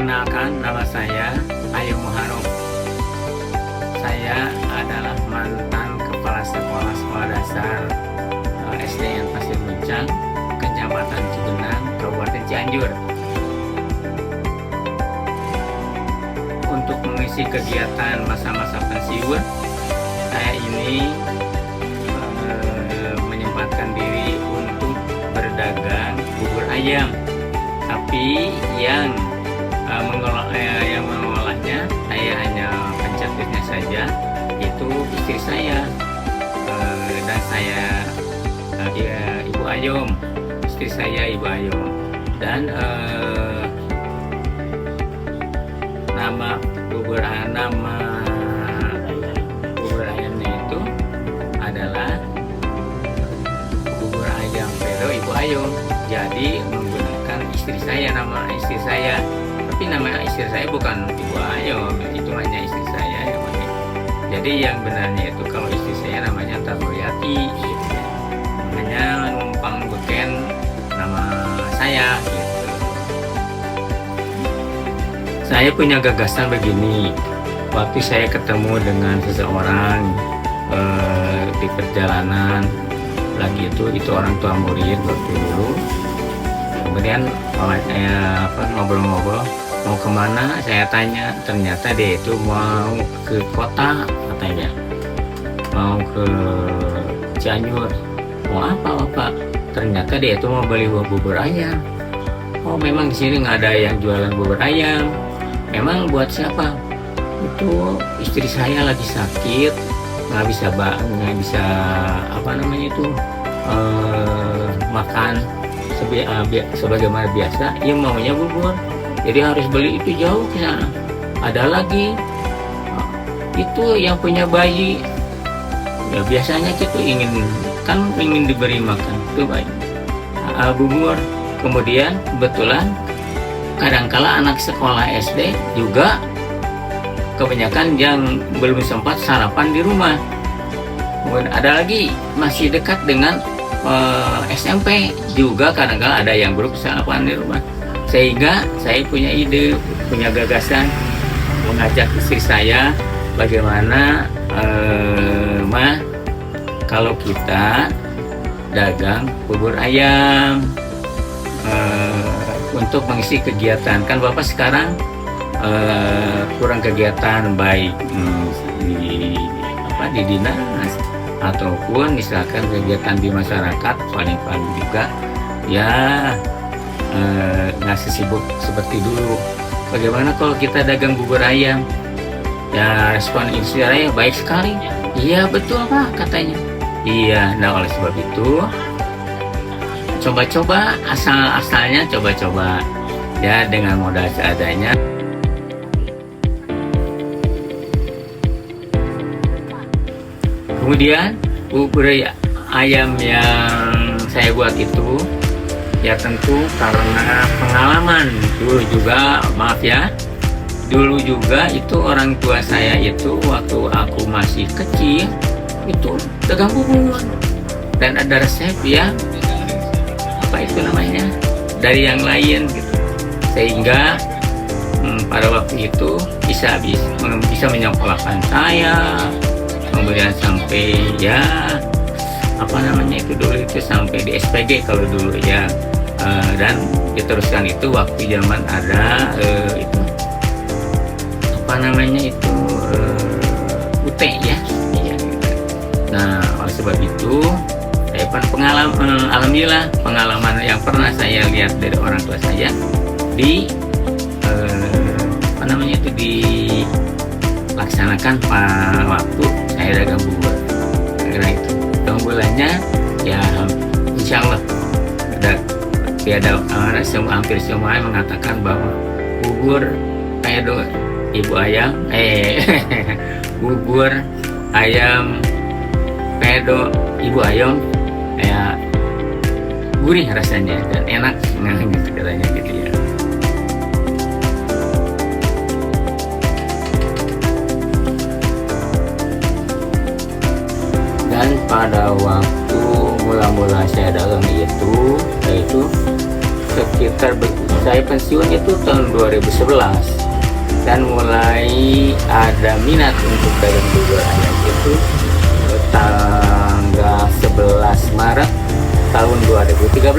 Perkenalkan, nama saya Ayu Muharram. Saya adalah mantan kepala sekolah dasar SDN Pasir Muncang, Kecamatan Cugenang, Kabupaten Cianjur. Untuk mengisi kegiatan masa-masa pensiun, saya ini menyempatkan diri untuk berdagang bubur ayam. Tapi yang mengolahnya saya hanya pencatatnya saja, itu istri saya dan saya Ibu Ayom, istri saya Ibu Ayom, dan nama bubur ayamnya itu adalah bubur ayam Pedo Ibu Ayom. Jadi menggunakan istri saya, nama istri saya. Tapi nama istri saya bukan Ibu Ayom, itu hanya istri saya ya. Jadi yang benarnya itu kalau istri saya namanya Tarboyati, gitu ya. Hanya numpang beken nama saya gitu. Saya punya gagasan begini. Waktu saya ketemu dengan seseorang di perjalanan lagi itu orang tua murid waktu dulu. Kemudian saya ngobrol-ngobrol, mau kemana? Saya tanya, ternyata dia itu mau ke kota katanya, mau ke Cianjur. Mau apa Bapak? Ternyata dia itu mau beli bubur ayam. Oh, memang di sini nggak ada yang jualan bubur ayam. Memang buat siapa? Itu istri saya lagi sakit, nggak bisa makan sebagaimana biasa. Ia maunya bubur, jadi harus beli itu jauh ke sana. Ada lagi itu yang punya bayi, ya biasanya kita ingin diberi makan itu bayi bubur. Kemudian kebetulan kadangkala anak sekolah SD juga kebanyakan yang belum sempat sarapan di rumah. Kemudian ada lagi masih dekat dengan SMP juga kadang-kadang ada yang belum sarapan di rumah. Sehingga saya punya ide, punya gagasan mengajak istri saya, bagaimana kalau kita dagang bubur ayam untuk mengisi kegiatan. Kan Bapak sekarang kurang kegiatan baik di dinas ataupun misalkan kegiatan di masyarakat, paling juga ya nggak sesibuk seperti dulu. Bagaimana kalau kita dagang bubur ayam? Ya, respon istri saya baik sekali. Iya betul Pak, katanya. Iya, nah oleh sebab itu coba-coba, asal-asalnya coba-coba ya, dengan modal seadanya. Kemudian bubur ayam yang saya buat itu ya tentu karena pengalaman dulu juga, dulu juga itu orang tua saya itu waktu aku masih kecil itu dagang bubur, dan ada resep yang dari yang lain gitu, sehingga pada waktu itu bisa menyekolahkan saya. Kemudian sampai dulu itu sampai di SPG kalau dulu ya, dan diteruskan itu waktu zaman ada UT ya. Nah oleh sebab itu saya alhamdulillah pengalaman yang pernah saya lihat dari orang tua saya dilaksanakan pada waktu saya dagang bubur. Karena itu keunggulannya ya insya Allah hampir semua yang mengatakan bahwa bubur Pedo Ibu Ayam bubur ayam Pedo Ibu Ayom ya gurih rasanya dan enak, gitu katanya gitu ya. Dan pada waktu mula-mula saya dagang itu, yaitu sekitar saya pensiun itu tahun 2011, dan mulai ada minat untuk dagang bubur ayam itu tanggal 11 Maret tahun 2013.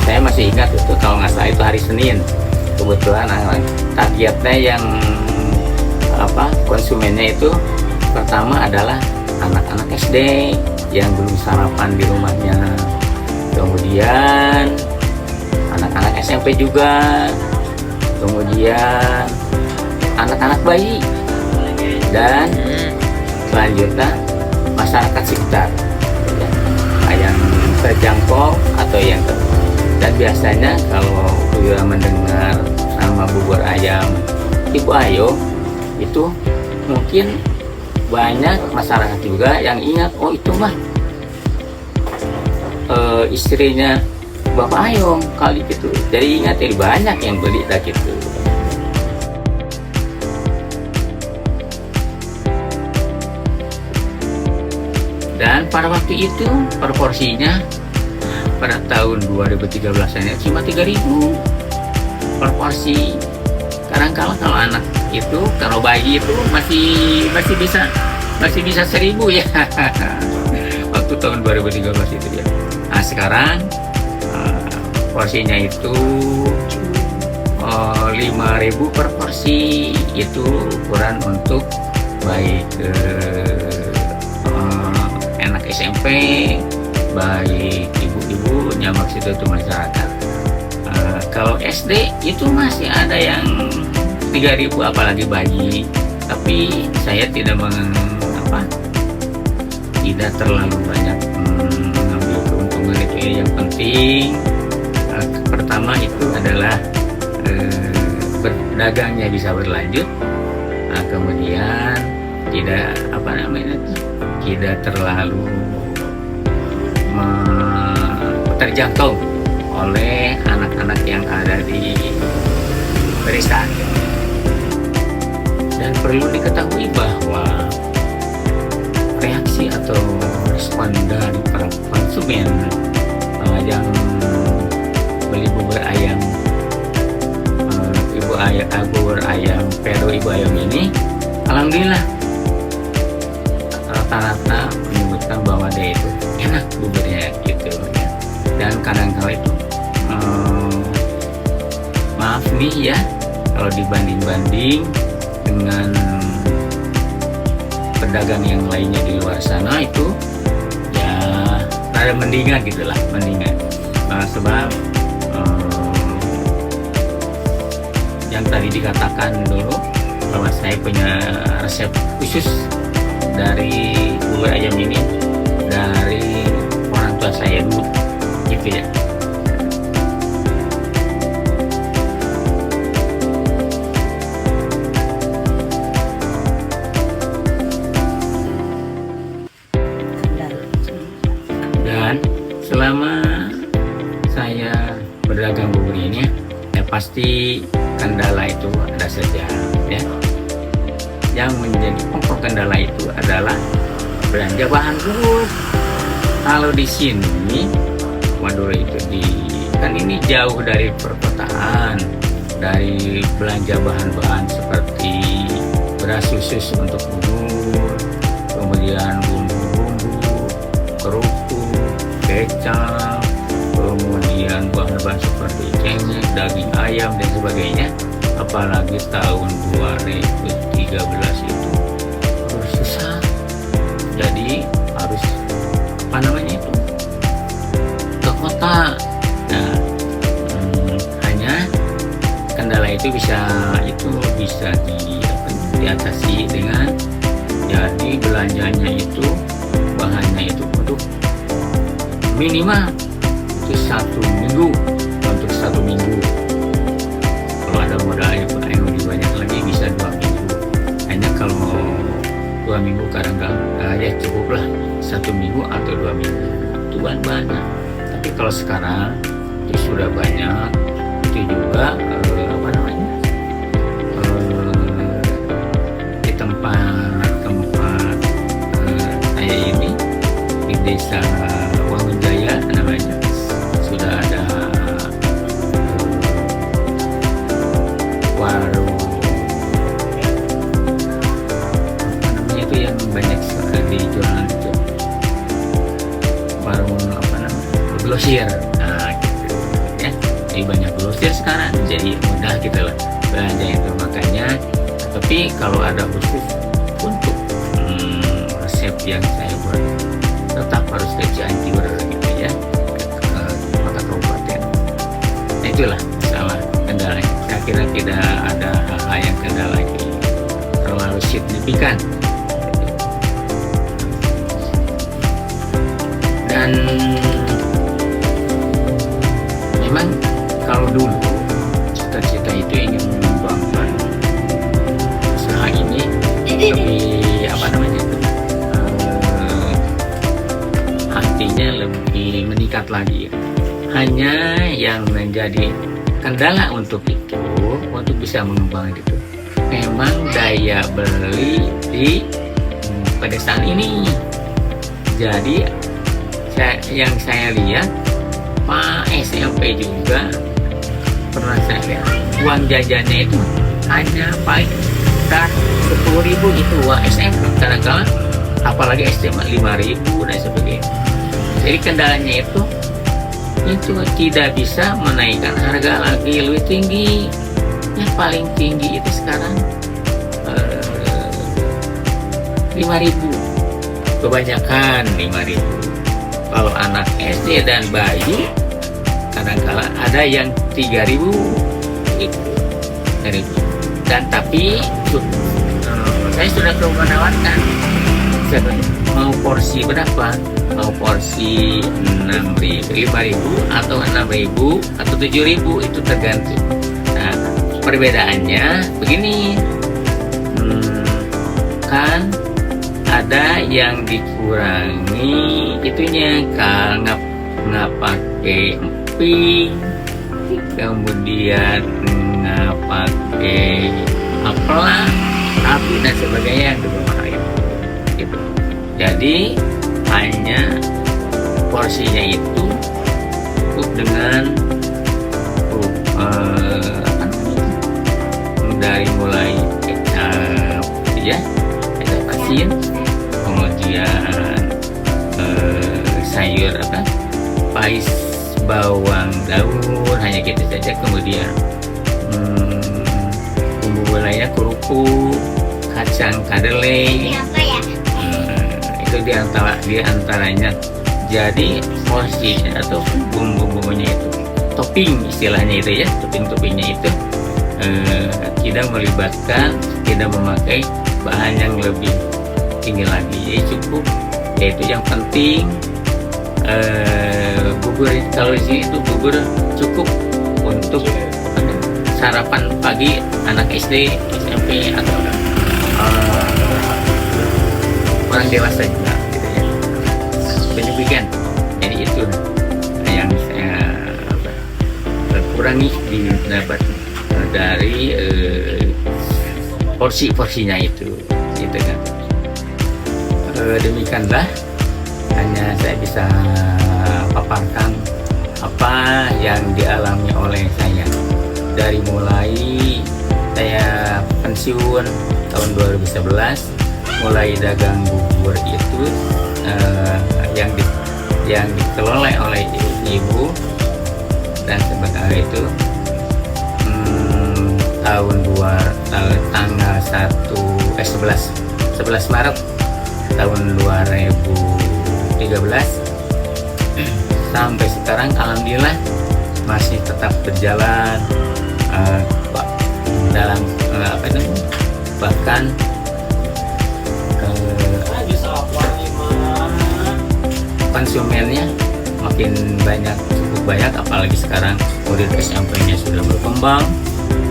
Saya masih ingat itu, kalau nggak salah itu hari Senin. Kebetulan targetnya yang konsumennya itu pertama adalah anak-anak SD yang belum sarapan di rumahnya, kemudian anak-anak SMP juga, kemudian anak-anak bayi, dan selanjutnya masyarakat sekitar yang terjangkau atau yang dan biasanya kalau sudah mendengar nama bubur ayam Ibu Ayo itu mungkin banyak masyarakat juga yang ingat, oh itu mah istrinya Bapak Ayong kali gitu. Jadi ingat, jadi banyak yang beli dah gitu. Dan pada waktu itu proporsinya pada tahun 2013 ini cuma 3.000 per porsi. Kadang-kala kalau anak itu, kalau bayi itu masih bisa 1.000 ya. Waktu tahun 2013 itu ya. Nah sekarang porsinya itu 5.000 per porsi. Itu ukuran untuk baik anak SMP, baik ibu-ibunya, maksudnya itu masyarakat. Kalau SD itu masih ada yang 3.000 apalagi bayi, tapi saya tidak tidak terlalu banyak mengambil keuntungan itu ya. Yang penting pertama itu adalah berdagangnya bisa berlanjut, kemudian tidak terlalu terjangkau oleh anak-anak yang ada di pedesaan. Dan perlu diketahui bahwa reaksi atau respon dari para konsumen yang beli bubur ayam bubur ayam Pedo Ibu Ayam ini, alhamdulillah rata-rata menyebutkan bahwa dia itu enak buburnya gitu ya. Dan kadang-kala itu maaf nih ya, kalau dibanding-banding dengan pedagang yang lainnya di luar sana itu ya ada mendingan gitulah, mendingan. Sebab yang tadi dikatakan dulu bahwa saya punya resep khusus dari bubur ayam ini dari orang tua saya dulu gitu ya. Dan selama saya berdagang bubur ini ya pasti kendala itu ada saja ya. Yang menjadi pokok kendala itu adalah belanja bahan bubur. Kalau di sini Madura itu kan ini jauh dari perkotaan, dari belanja bahan-bahan seperti beras khusus untuk bubur, kemudian bumbu-bumbu, kerupuk, kecap, kemudian bahan-bahan seperti cengek, daging ayam dan sebagainya. Apalagi tahun 2013 itu harus susah, jadi harus itu ke kota. Nah, hanya kendala itu bisa diatasi dengan jadi belanjanya itu bahannya itu untuk minimal itu 1 minggu, untuk 1 minggu. Kalau ada modal yang lebih banyak lagi bisa 2 minggu. Hanya kalau 2 minggu kadang ya cukuplah 1 minggu atau 2 minggu itu banyak. Tapi kalau sekarang itu sudah banyak, itu juga di tempat saya ini di desa Wangunjaya namanya, sudah ada grosir sekarang, jadi mudah gitu lah belanja itu. Makanya tapi kalau ada khusus untuk resep yang saya buat, tetap harus ke Cianjur gitu ya, ke kota kabupaten. Nah, itulah masalah kendalanya. Saya kira tidak ada hal-hal yang kendala terlalu signifikan. Dan memang kalau dulu cita-cita itu ingin mengembangkan usaha ini lebih hatinya lebih meningkat lagi. Hanya yang menjadi kendala untuk itu, untuk bisa mengembangkan itu, memang daya beli di pedesaan ini. Jadi yang saya lihat Pak SMP juga pernah saya lihat uang jajannya itu hanya paling sekitar 10.000 itu uang SMP, kadang-kadang apalagi SMA 5.000 dan sebagainya. Jadi kendalanya itu tidak bisa menaikkan harga lagi lebih tinggi. Yang paling tinggi itu sekarang 5.000, kebanyakan 5.000. Kalau anak SD dan bayi kadang-kala ada yang 3.000 itu. Dan tapi saya sudah coba menawarkan mau porsi berapa, mau porsi 6.000, 5.000 atau 6.000 atau 7.000, itu tergantung. Nah, perbedaannya begini, kan ada yang dikurangi itunya, kalau nggak pakai emping, kemudian nggak pakai apalah, api dan sebagainya yang lebih mahal itu. Jadi hanya porsinya itu cukup dengan dari mulai kecap ya, kecap asin, kemudian sayur pais, bawang daun, hanya gitu saja. Kemudian bumbu lainnya kerupuk, kacang kedelai, itu diantaranya. Jadi porsinya atau bumbu-bumbunya itu, topping istilahnya itu ya, topping-toppingnya itu tidak melibatkan, tidak memakai bahan yang lebih tinggi lagi. Jadi cukup, yaitu yang penting bubur. Kalau di sini itu bubur cukup untuk sarapan pagi anak SD, SMP atau orang dewasa juga gitu ya. Penyepikan. Jadi itu yang saya kurangi dapat dari porsinya itu gitu kan. Demikianlah hanya saya bisa paparkan apa yang dialami oleh saya dari mulai saya pensiun tahun 2011, mulai dagang bubur itu yang dikelola oleh ibu dan sebagainya itu tanggal 11 Maret tahun 2013 sampai sekarang alhamdulillah masih tetap berjalan dalam bahkan konsumennya makin banyak, cukup banyak, apalagi sekarang murid SMP-nya sudah berkembang,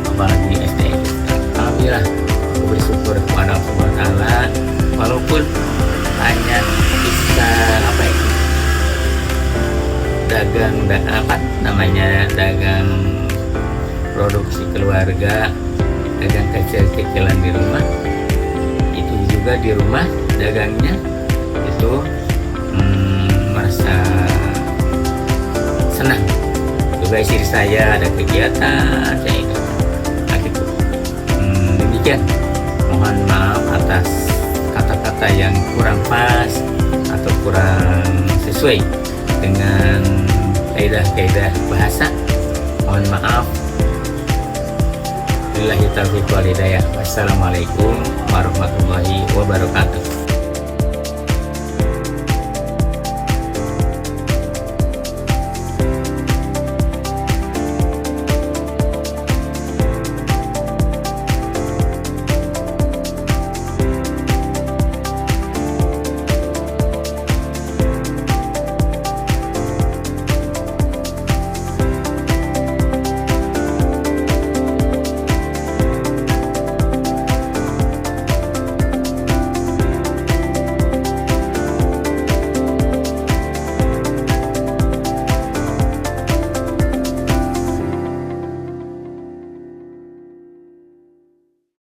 apalagi SD. Alhamdulillah bersyukur kepada Allah Subhanahu wa Ta'ala, walaupun hanya bisa dagang dagang produksi keluarga, dagang kecil-kecilan di rumah. Itu juga di rumah dagangnya itu merasa senang. Juga istri saya ada kegiatan, saya itu gitu. Demikian, mohon maaf atas kata-kata yang kurang pas atau kurang sesuai dengan kaidah-kaidah bahasa. Mohon maaf. Billahi taufiq wal hidayah. Wassalamualaikum warahmatullahi wabarakatuh.